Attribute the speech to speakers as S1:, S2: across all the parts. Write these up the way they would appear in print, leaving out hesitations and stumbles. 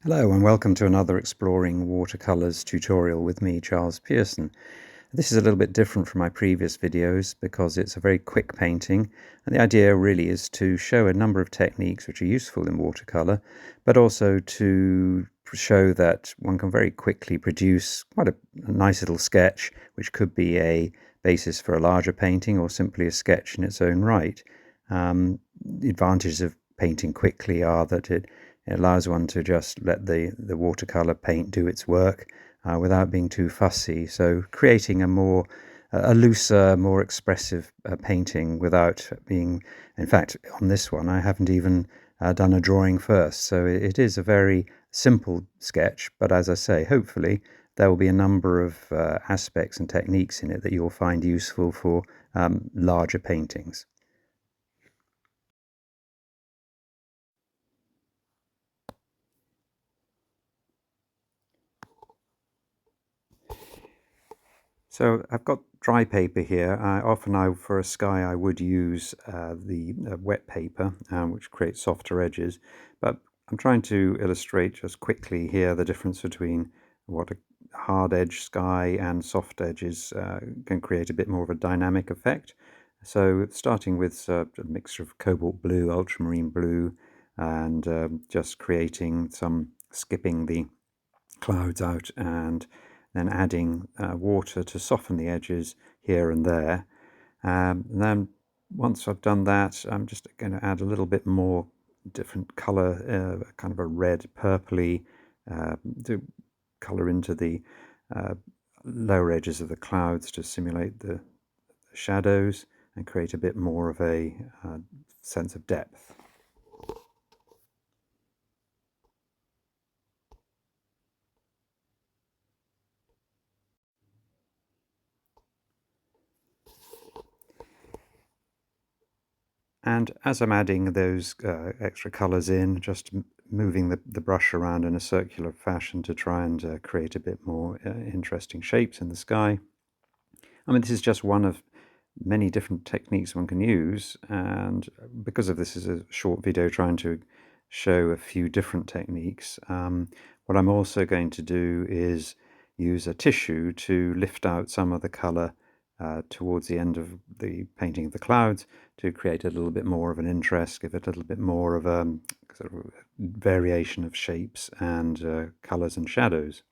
S1: Hello and welcome to another Exploring Watercolours tutorial with me, Charles Pearson. This is a little bit different from my previous videos because it's a very quick painting, and the idea really is to show a number of techniques which are useful in watercolour, but also to show that one can very quickly produce quite a nice little sketch which could be a basis for a larger painting or simply a sketch in its own right. The advantages of painting quickly are that it allows one to just let the watercolour paint do its work without being too fussy. So creating a looser, more expressive painting without being, in fact, on this one, I haven't even done a drawing first. So it is a very simple sketch, but as I say, hopefully there will be a number of aspects and techniques in it that you'll find useful for larger paintings. So I've got dry paper here. For a sky I would use the wet paper, which creates softer edges, but I'm trying to illustrate just quickly here the difference between what a hard edge sky and soft edges can create a bit more of a dynamic effect. So starting with a mixture of cobalt blue, ultramarine blue, and just skipping the clouds out and then adding water to soften the edges here and there. And then once I've done that, I'm just going to add a little bit more different color, kind of a red purpley, to color into the lower edges of the clouds to simulate the shadows and create a bit more of a sense of depth. And as I'm adding those extra colours in, just moving the brush around in a circular fashion to try and create a bit more interesting shapes in the sky. I mean, this is just one of many different techniques one can use, and because of this is a short video trying to show a few different techniques, what I'm also going to do is use a tissue to lift out some of the colour towards the end of the painting of the clouds to create a little bit more of an interest, give it a little bit more of a sort of variation of shapes and colours and shadows.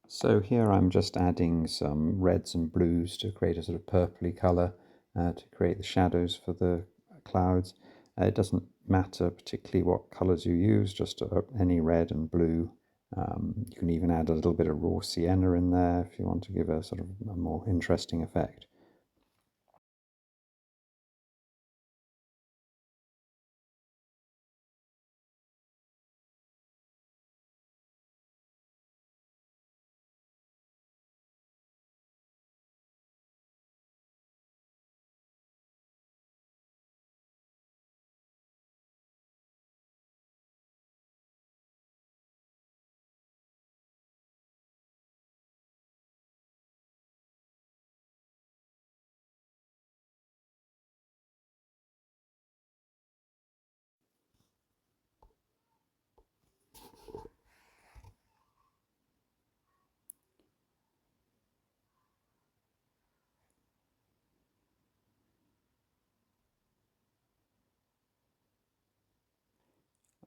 S1: So here I'm just adding some reds and blues to create a sort of purpley colour to create the shadows for the clouds. It doesn't matter particularly what colours you use, just any red and blue. You can even add a little bit of raw sienna in there if you want to give a sort of a more interesting effect.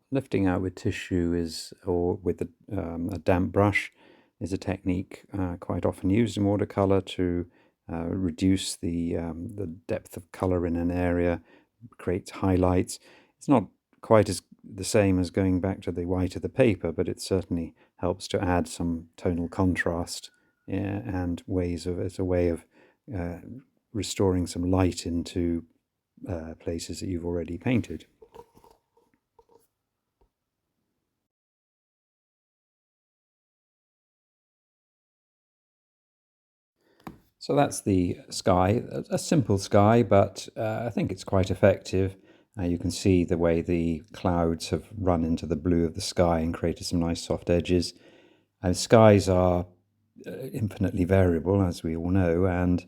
S1: Lifting out with tissue or with a damp brush is a technique quite often used in watercolor to reduce the depth of color in an area, create highlights. It's not quite as the same as going back to the white of the paper, but it certainly helps to add some tonal contrast, and it's a way of restoring some light into places that you've already painted. So that's the sky, a simple sky, but I think it's quite effective. You can see the way the clouds have run into the blue of the sky and created some nice soft edges. Skies are infinitely variable, as we all know, and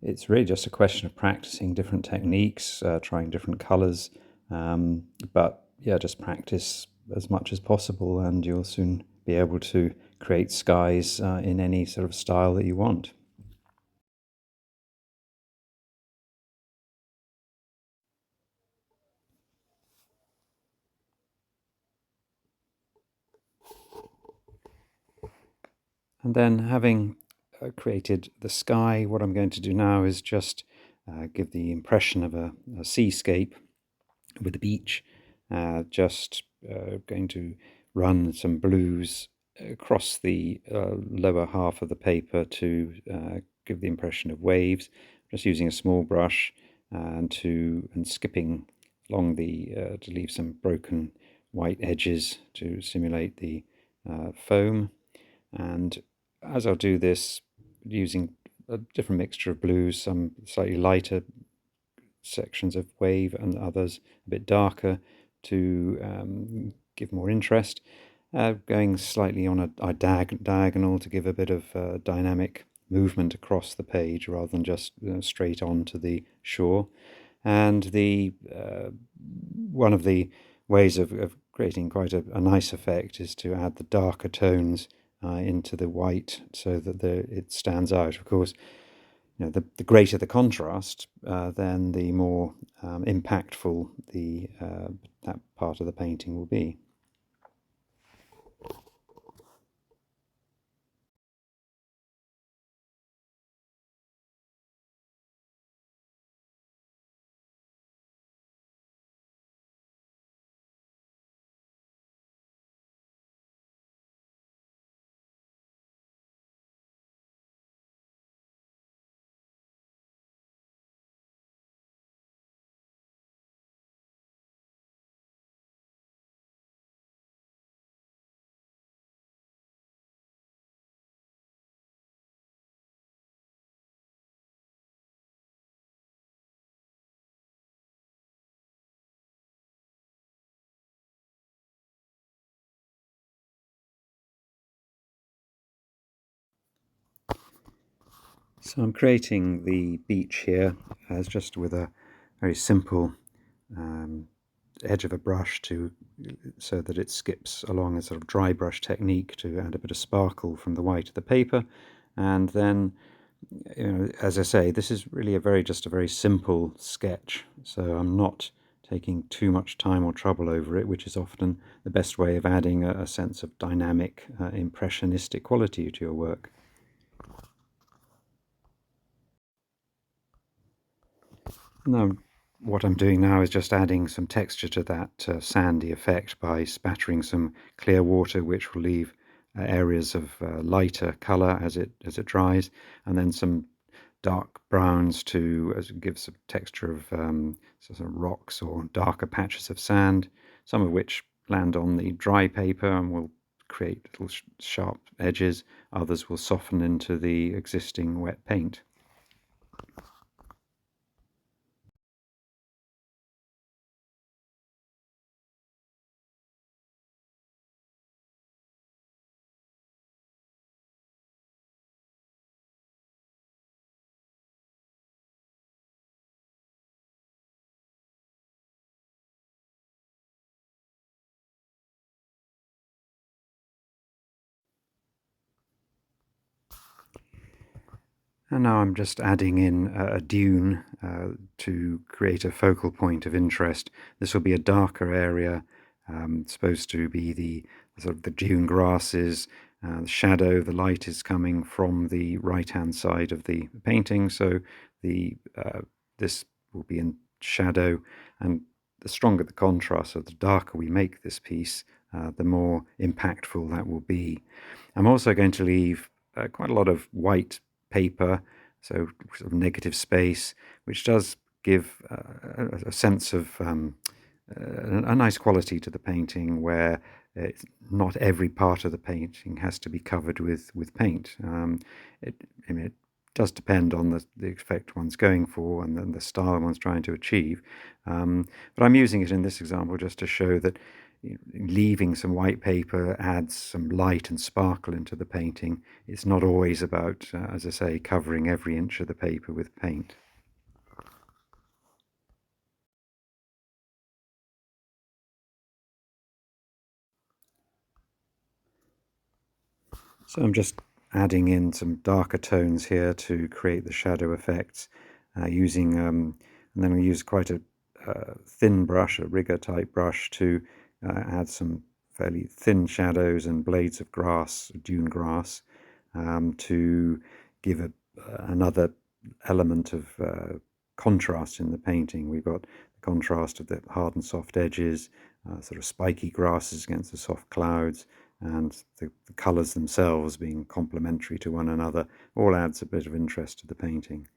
S1: it's really just a question of practicing different techniques, trying different colours, but yeah, just practice as much as possible and you'll soon be able to create skies in any sort of style that you want. And then having created the sky, what I'm going to do now is just give the impression of a seascape with the beach. Just going to run some blues across the lower half of the paper to give the impression of waves. Just using a small brush and skipping along the to leave some broken white edges to simulate the foam. And as I'll do this, using a different mixture of blues, some slightly lighter sections of wave and others a bit darker to give more interest. Going slightly on a diagonal to give a bit of dynamic movement across the page rather than just straight on to the shore. And the one of the ways of creating quite a nice effect is to add the darker tones into the white so that it stands out. Of course, the greater the contrast, then the more impactful that part of the painting will be. So I'm creating the beach here as just with a very simple edge of a brush so that it skips along a sort of dry brush technique to add a bit of sparkle from the white of the paper. And then, as I say, this is really just a very simple sketch, so I'm not taking too much time or trouble over it, which is often the best way of adding a sense of dynamic, impressionistic quality to your work. Now, what I'm doing now is just adding some texture to that sandy effect by spattering some clear water, which will leave areas of lighter colour as it dries, and then some dark browns to give some texture of sort of rocks or darker patches of sand, some of which land on the dry paper and will create little sharp edges. Others will soften into the existing wet paint. And now I'm just adding in a dune to create a focal point of interest. This will be a darker area, supposed to be the sort of the dune grasses. The shadow, the light is coming from the right-hand side of the painting, so this will be in shadow, and the stronger the contrast, so the darker we make this piece, the more impactful that will be. I'm also going to leave quite a lot of white paper, so sort of negative space, which does give a sense of a nice quality to the painting where not every part of the painting has to be covered with paint. It does depend on the effect one's going for and then the style one's trying to achieve. But I'm using it in this example just to show that leaving some white paper adds some light and sparkle into the painting. It's not always about, as I say, covering every inch of the paper with paint. So I'm just adding in some darker tones here to create the shadow effects using, and then I use quite a thin brush, a rigger type brush, to add some fairly thin shadows and blades of grass, dune grass, to give another element of contrast in the painting. We've got the contrast of the hard and soft edges, sort of spiky grasses against the soft clouds, and the colours themselves being complementary to one another all adds a bit of interest to the painting.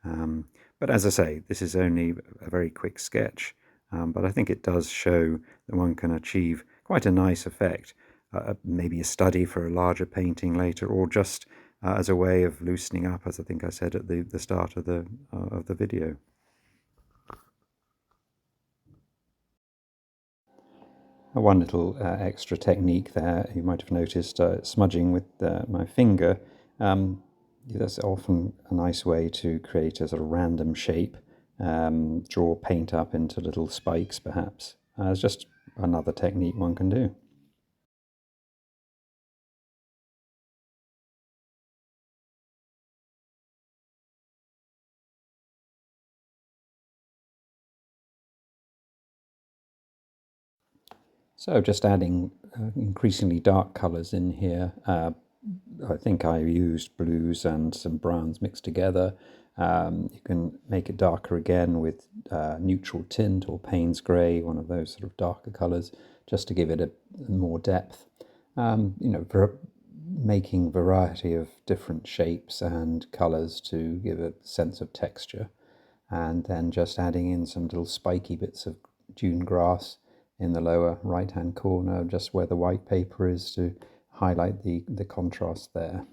S1: But as I say, this is only a very quick sketch, but I think it does show that one can achieve quite a nice effect, maybe a study for a larger painting later, or just as a way of loosening up, as I think I said at the start of the video. One little extra technique there, you might have noticed, smudging with my finger. That's often a nice way to create a sort of random shape, draw paint up into little spikes perhaps. It's just another technique one can do. So just adding increasingly dark colours in here. I think I used blues and some browns mixed together. You can make it darker again with neutral tint or Payne's grey, one of those sort of darker colours, just to give it a more depth. For making variety of different shapes and colours to give a sense of texture, and then just adding in some little spiky bits of dune grass in the lower right hand corner, just where the white paper is, to highlight the contrast there.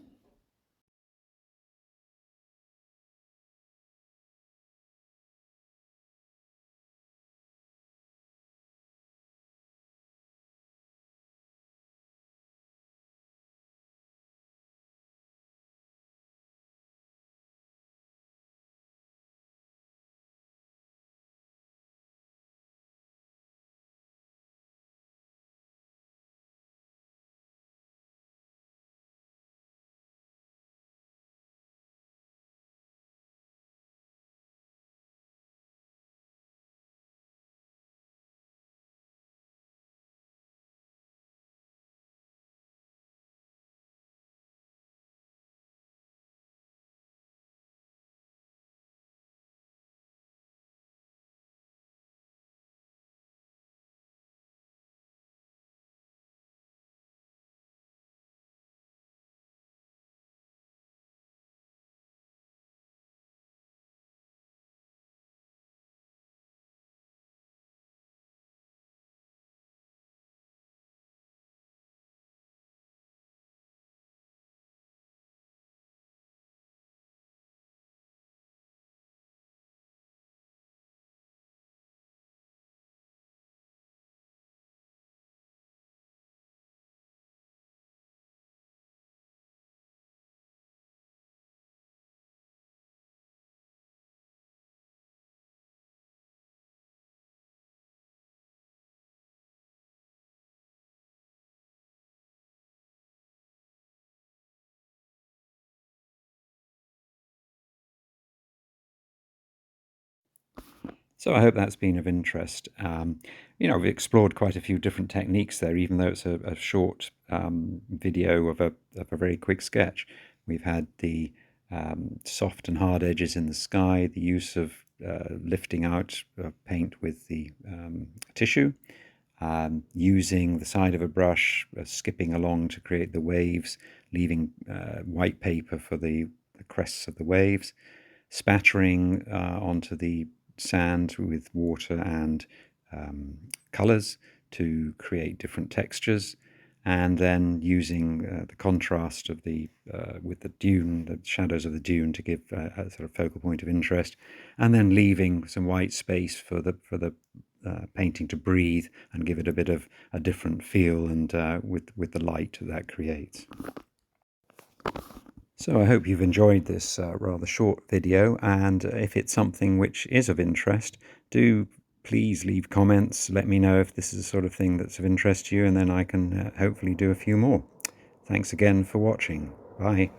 S1: So I hope that's been of interest. We've explored quite a few different techniques there, even though it's a short video of a very quick sketch. We've had the soft and hard edges in the sky, the use of lifting out paint with the tissue, using the side of a brush, skipping along to create the waves, leaving white paper for the crests of the waves, spattering onto the sand with water and colours to create different textures, and then using the contrast of the with the dune, the shadows of the dune, to give a sort of focal point of interest, and then leaving some white space for the painting to breathe and give it a bit of a different feel, and with the light that creates. So I hope you've enjoyed this rather short video, and if it's something which is of interest, do please leave comments. Let me know if this is the sort of thing that's of interest to you, and then I can hopefully do a few more. Thanks again for watching. Bye.